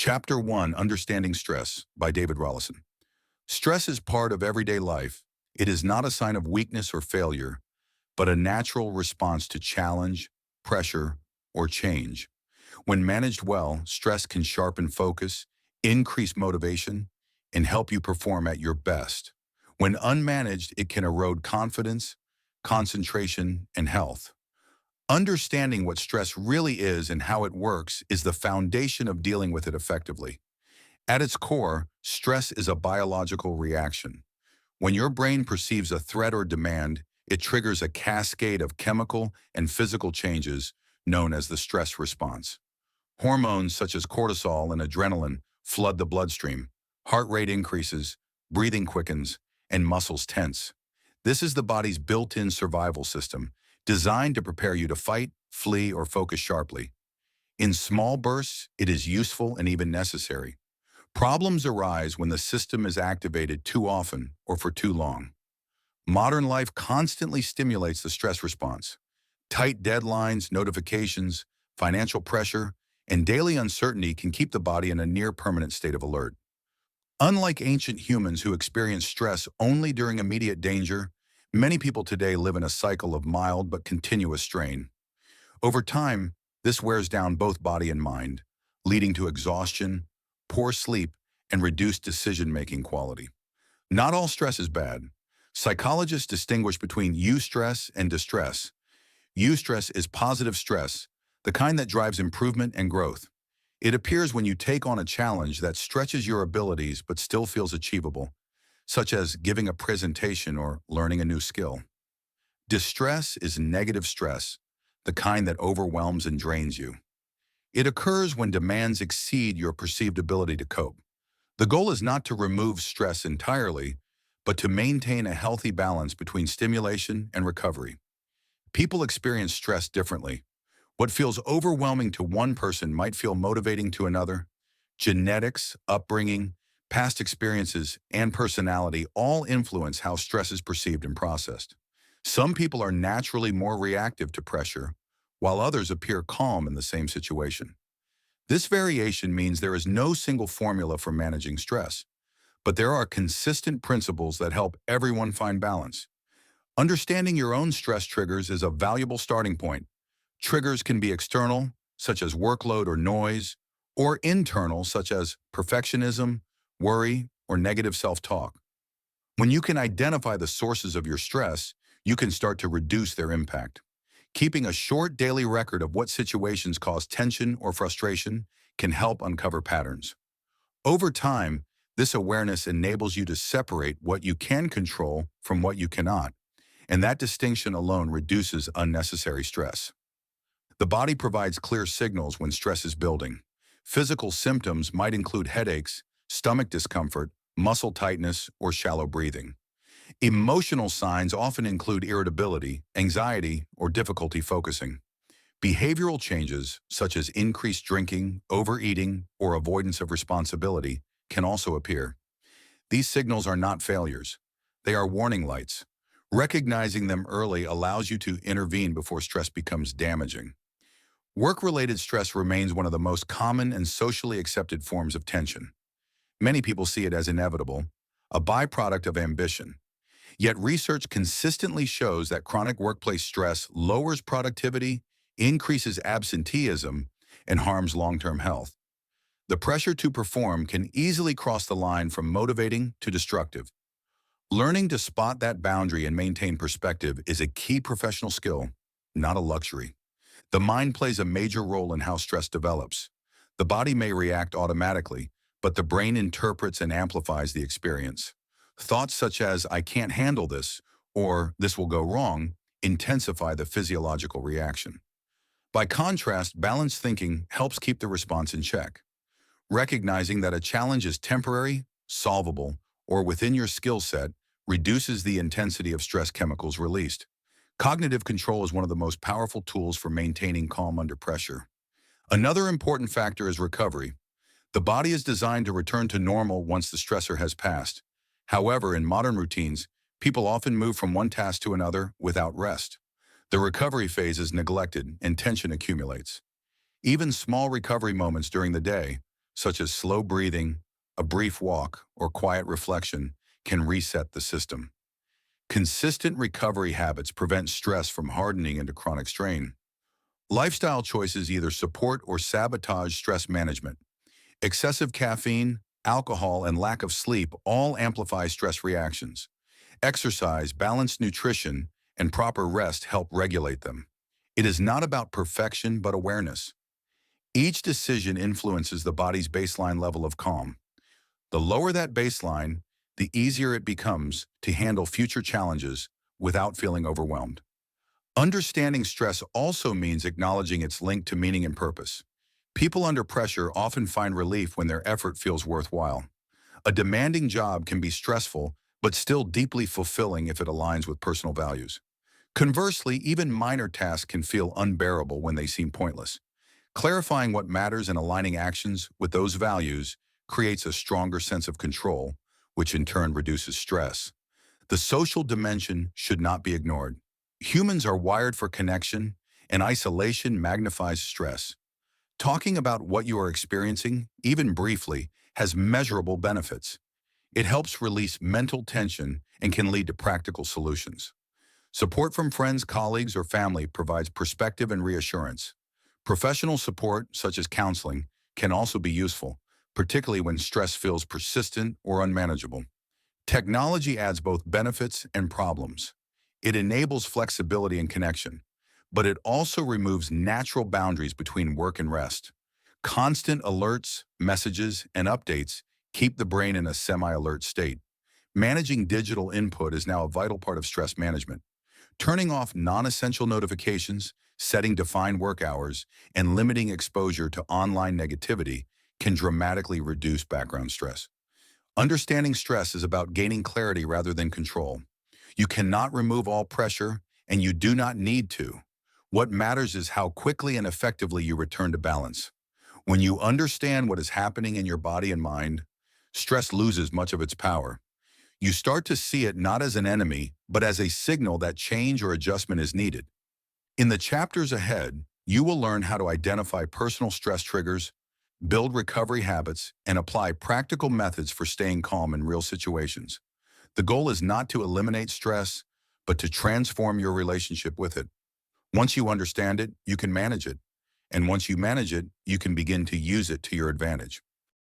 Chapter 1, Understanding Stress by David Rollason. Stress is part of everyday life. It is not a sign of weakness or failure, but a natural response to challenge, pressure, or change. When managed well, stress can sharpen focus, increase motivation, and help you perform at your best. When unmanaged, it can erode confidence, concentration, and health. Understanding what stress really is and how it works is the foundation of dealing with it effectively. At its core, stress is a biological reaction. When your brain perceives a threat or demand, it triggers a cascade of chemical and physical changes known as the stress response. Hormones such as cortisol and adrenaline flood the bloodstream. Heart rate increases, breathing quickens, and muscles tense. This is the body's built-in survival system, designed to prepare you to fight, flee, or focus sharply. In small bursts, it is useful and even necessary. Problems arise when the system is activated too often or for too long. Modern life constantly stimulates the stress response. Tight deadlines, notifications, financial pressure, and daily uncertainty can keep the body in a near-permanent state of alert. Unlike ancient humans who experienced stress only during immediate danger, many people today live in a cycle of mild but continuous strain. Over time, this wears down both body and mind, leading to exhaustion, poor sleep, and reduced decision-making quality. Not all stress is bad. Psychologists distinguish between eustress and distress. Eustress is positive stress, the kind that drives improvement and growth. It appears when you take on a challenge that stretches your abilities but still feels achievable, such as giving a presentation or learning a new skill. Distress is negative stress, the kind that overwhelms and drains you. It occurs when demands exceed your perceived ability to cope. The goal is not to remove stress entirely, but to maintain a healthy balance between stimulation and recovery. People experience stress differently. What feels overwhelming to one person might feel motivating to another. Genetics, upbringing, past experiences, and personality all influence how stress is perceived and processed. Some people are naturally more reactive to pressure, while others appear calm in the same situation. This variation means there is no single formula for managing stress, but there are consistent principles that help everyone find balance. Understanding your own stress triggers is a valuable starting point. Triggers can be external, such as workload or noise, or internal, such as perfectionism, worry, or negative self-talk. When you can identify the sources of your stress, you can start to reduce their impact. Keeping a short daily record of what situations cause tension or frustration can help uncover patterns. Over time, this awareness enables you to separate what you can control from what you cannot, and that distinction alone reduces unnecessary stress. The body provides clear signals when stress is building. Physical symptoms might include headaches, stomach discomfort, muscle tightness, or shallow breathing. Emotional signs often include irritability, anxiety, or difficulty focusing. Behavioral changes, such as increased drinking, overeating, or avoidance of responsibility, can also appear. These signals are not failures. They are warning lights. Recognizing them early allows you to intervene before stress becomes damaging. Work-related stress remains one of the most common and socially accepted forms of tension. Many people see it as inevitable, a byproduct of ambition. Yet research consistently shows that chronic workplace stress lowers productivity, increases absenteeism, and harms long-term health. The pressure to perform can easily cross the line from motivating to destructive. Learning to spot that boundary and maintain perspective is a key professional skill, not a luxury. The mind plays a major role in how stress develops. The body may react automatically, but the brain interprets and amplifies the experience. Thoughts such as, "I can't handle this," or "this will go wrong," intensify the physiological reaction. By contrast, balanced thinking helps keep the response in check. Recognizing that a challenge is temporary, solvable, or within your skill set reduces the intensity of stress chemicals released. Cognitive control is one of the most powerful tools for maintaining calm under pressure. Another important factor is recovery. The body is designed to return to normal once the stressor has passed. However, in modern routines, people often move from one task to another without rest. The recovery phase is neglected and tension accumulates. Even small recovery moments during the day, such as slow breathing, a brief walk, or quiet reflection, can reset the system. Consistent recovery habits prevent stress from hardening into chronic strain. Lifestyle choices either support or sabotage stress management. Excessive caffeine, alcohol, and lack of sleep all amplify stress reactions. Exercise, balanced nutrition, and proper rest help regulate them. It is not about perfection, but awareness. Each decision influences the body's baseline level of calm. The lower that baseline, the easier it becomes to handle future challenges without feeling overwhelmed. Understanding stress also means acknowledging its link to meaning and purpose. People under pressure often find relief when their effort feels worthwhile. A demanding job can be stressful, but still deeply fulfilling if it aligns with personal values. Conversely, even minor tasks can feel unbearable when they seem pointless. Clarifying what matters and aligning actions with those values creates a stronger sense of control, which in turn reduces stress. The social dimension should not be ignored. Humans are wired for connection, and isolation magnifies stress. Talking about what you are experiencing, even briefly, has measurable benefits. It helps release mental tension and can lead to practical solutions. Support from friends, colleagues, or family provides perspective and reassurance. Professional support, such as counseling, can also be useful, particularly when stress feels persistent or unmanageable. Technology adds both benefits and problems. It enables flexibility and connection, but it also removes natural boundaries between work and rest. Constant alerts, messages, and updates keep the brain in a semi-alert state. Managing digital input is now a vital part of stress management. Turning off non-essential notifications, setting defined work hours, and limiting exposure to online negativity can dramatically reduce background stress. Understanding stress is about gaining clarity rather than control. You cannot remove all pressure, and you do not need to. What matters is how quickly and effectively you return to balance. When you understand what is happening in your body and mind, stress loses much of its power. You start to see it not as an enemy, but as a signal that change or adjustment is needed. In the chapters ahead, you will learn how to identify personal stress triggers, build recovery habits, and apply practical methods for staying calm in real situations. The goal is not to eliminate stress, but to transform your relationship with it. Once you understand it, you can manage it. And once you manage it, you can begin to use it to your advantage.